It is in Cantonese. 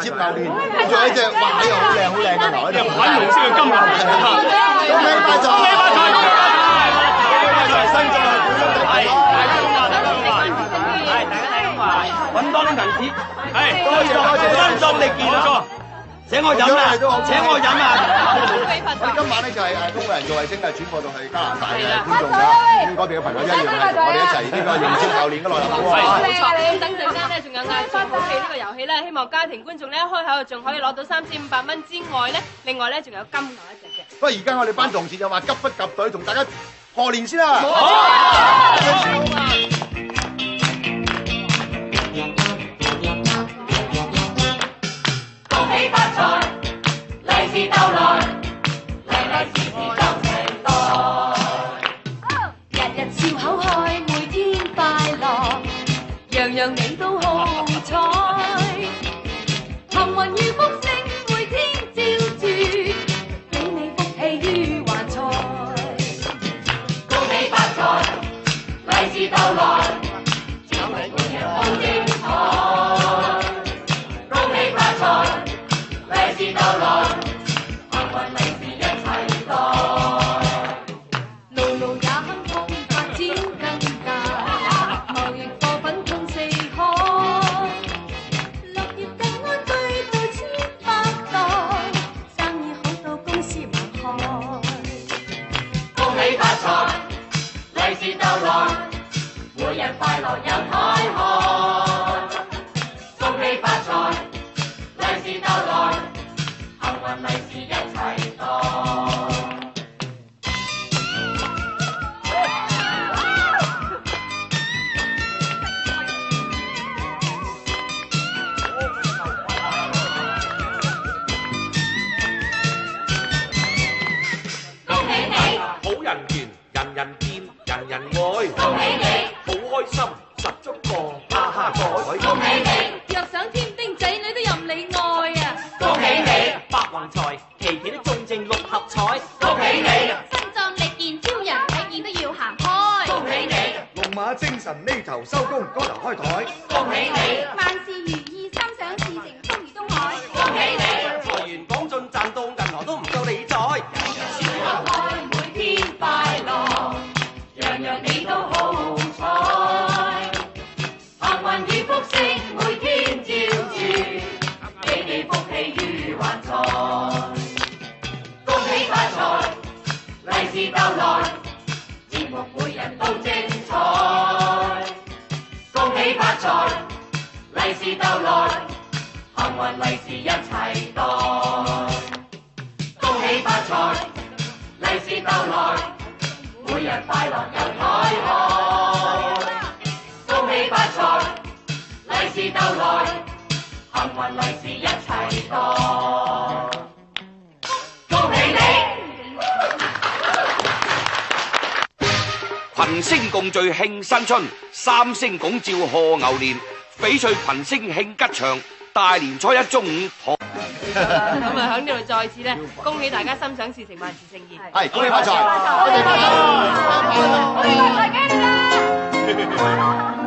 接牛年，仲有一隻哇，呢個好靚好靚嘅牛，呢個粉紅色嘅金牛，恭喜發財！恭喜發財！新進係本身係大家咁話，大家咁話，係大家咁話，揾多啲銀紙，係多謝，身壯力健啊！請我飲啊！請我飲啊！我哋今晚咧就係中國人造衛星嘅轉播到去加拿大嘅觀眾啦，咁嗰邊嘅朋友一樣係同我哋一齊呢個迎接牛年嘅來臨喎。冇錯，咁等陣間咧仲有嗌數好戲呢個遊戲咧，希望家庭觀眾咧一開口仲可以攞到3500蚊之外咧，另外咧仲有金牛一隻嘅。不過而家我哋班同事就話急不及待同大家賀年先啦。樣你都好彩，幸運與福星每天照住，俾你福氣於懷財。恭喜發財，利是逗來，節目每日好精彩。恭喜發財，利是逗來，幸運利是一齊袋。路路也亨通，發展更大，貿易貨品通四海，樂業更安居到1800代，生意好到公司猛開。恭喜發財，利是逗來，每日快樂又開開。恭喜發財，利是逗來，幸運利是一齊袋。人人見，人人愛。恭喜你，好開心，十足個哈哈袋。恭喜你，若想添丁仔女都任你愛啊！恭喜你，白雲財，期期都中正6合彩。恭喜你，身壯力健，招人睇見都要行開。恭喜你，龍馬精神呢頭收工，嗰頭開台。恭喜你，萬事如意，心想事成，風如東海。恭喜你，財源廣進，賺到銀行都唔夠你載。每天快樂，樣樣你都好彩，幸運與福星每天照住，俾你福氣於懷財。恭喜發財，利是逗來，節目每日都精彩。恭喜發財，利是逗來，幸運利是一齊袋。恭喜發財，利是逗來，每日快樂又開開。恭喜發財，利是逗來，幸運利是一齊袋。恭喜你！群星共聚慶新春，三星拱照賀牛年，翡翠群星慶吉祥，大年初一中午。咁啊，喺呢度再次咧，恭喜大家心想事成，萬事勝意。係，恭喜發財！恭喜發財！恭喜發財！